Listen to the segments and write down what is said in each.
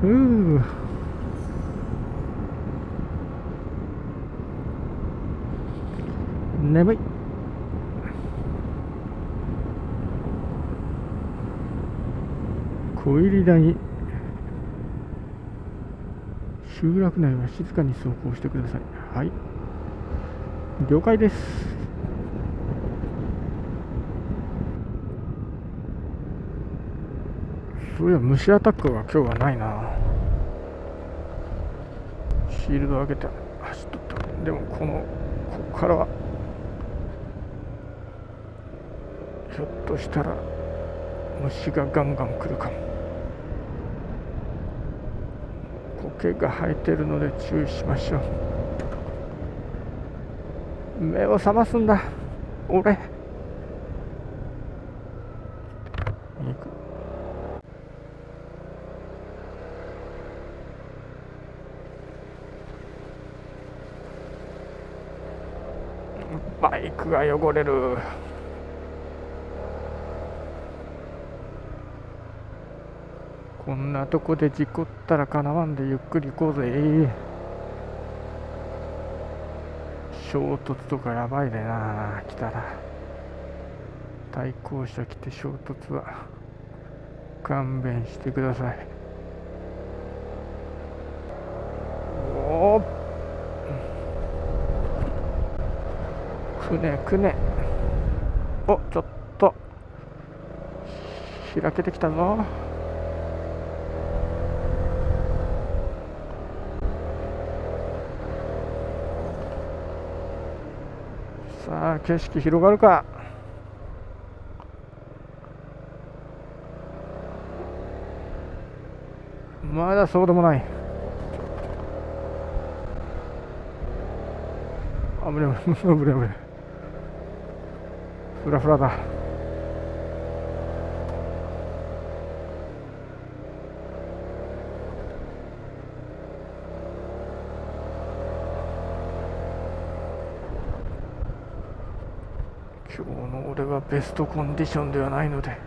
うー眠い。小入谷集落内は静かに走行してください。はい、了解です。そういや虫アタックが今日はないな。シールド上げて走っとった。でもこっからはひょっとしたら虫がガンガン来るかも。苔が生えてるので注意しましょう。目を覚ますんだ俺。行く。バイクが汚れる。こんなとこで事故ったらかなわんでゆっくり行こうぜ。衝突とかやばいでな。来たら対向車来て衝突は勘弁してください。おお、くね。お、ちょっと開けてきたぞ。さあ景色広がるか。まだそうでもない。危ない。フラフラだ。今日の俺はベストコンディションではないので、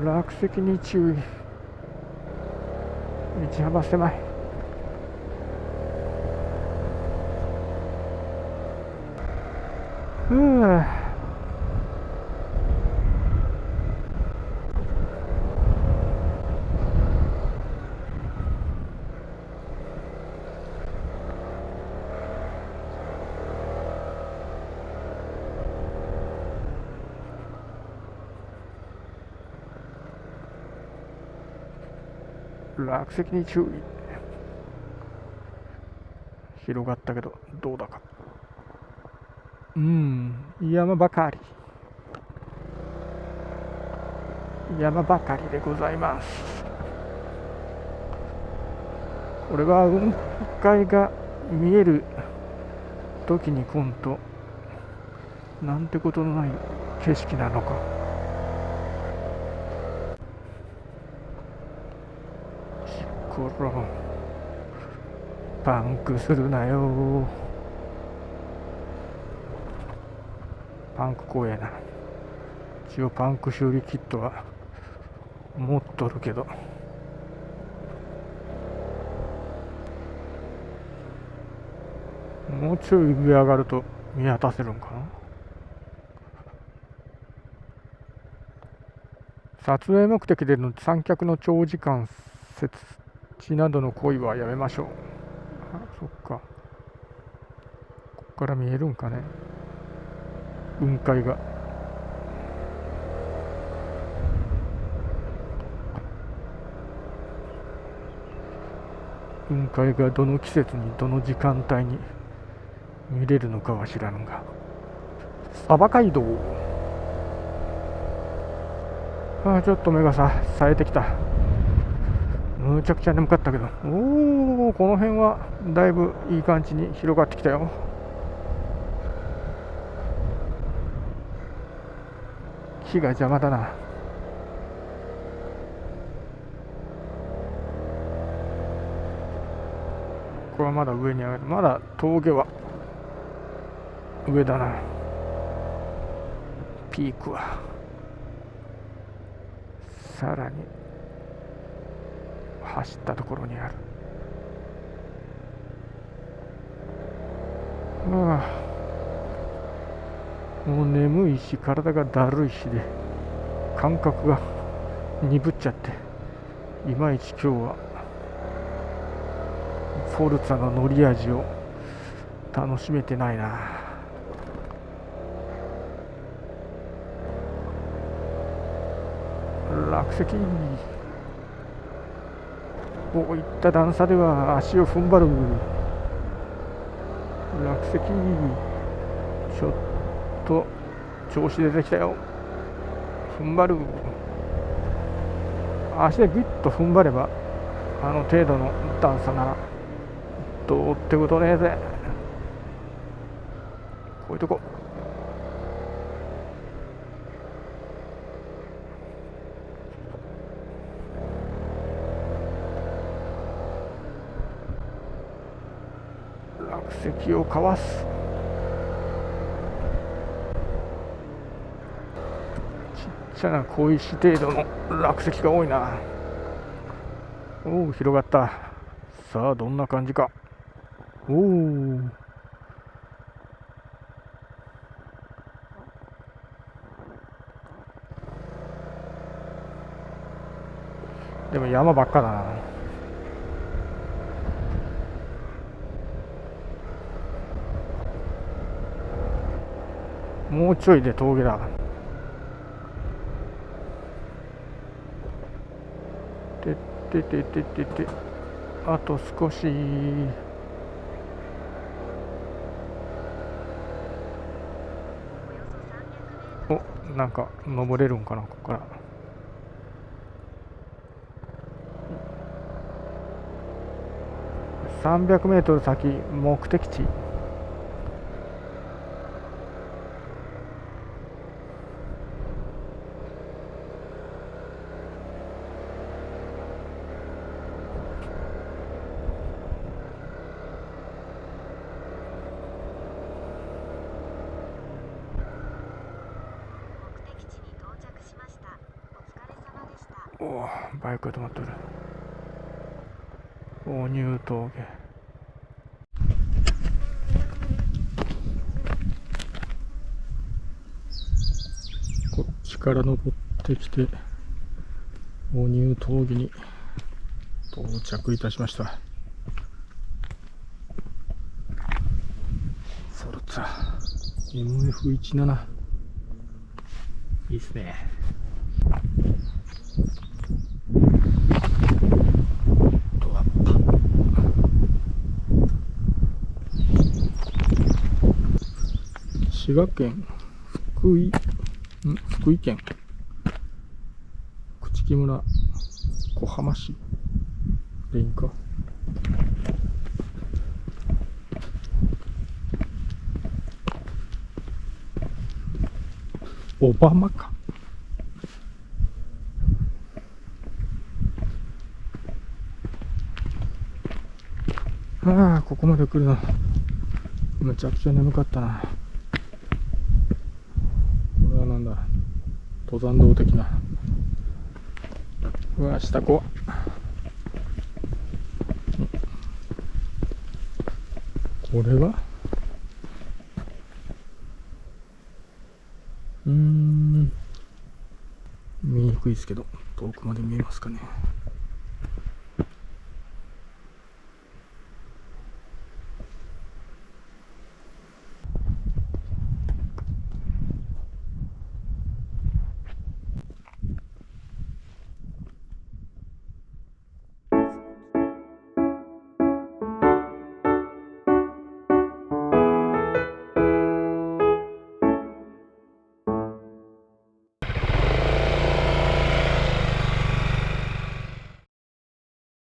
落石に注意。道幅狭い。落石に注意。広がったけどどうだか。山ばかりでございます。これは雲海が見える時に今度なんてことのない景色なのか。こらパンクするなよ。パンク怖えな。一応パンク修理キットは持っとるけど、もうちょい上上がると見渡せるんかな。撮影目的での三脚の長時間設置などの行為はやめましょう。あ、そっか。こっから見えるんかね、雲海が。雲海がどの季節にどの時間帯に見れるのかは知らんが。鯖街道。ちょっと目が冴えてきた。むちゃくちゃ眠かったけど、おお、この辺はだいぶいい感じに広がってきたよ。木が邪魔だな。こはまだ上に上がる。まだ峠は上だな。ピークはさらに走ったところにある。ああ、もう眠いし体がだるいしで感覚が鈍っちゃって、いまいち今日はフォルツァの乗り味を楽しめてないな。落石。こういった段差では足を踏ん張る。落石。ちょっと調子出てきたよ。踏ん張る。足でグッと踏ん張ればあの程度の段差ならどうってことねえぜ。こういうとこ。落石をかわす。ちっちゃな小石程度の落石が多いな。おお、広がった。さあどんな感じか。おお、でも山ばっかだな。もうちょいで峠だ。ててててて、あと少し。お、なんか登れるんかな、ここから。300メートル先、目的地。おお、バイクが止まっとる。大乳峠。こっちから登ってきて大乳峠に到着いたしました。フォルツァ MF17、 いいっすね。滋賀県福井県朽木村小浜市でいいんか。オバマか。ああ、ここまで来るのめちゃくちゃ眠かったな。これはなんだ、登山道的な。うわ、下怖っ。これは見にくいですけど、遠くまで見えますかね。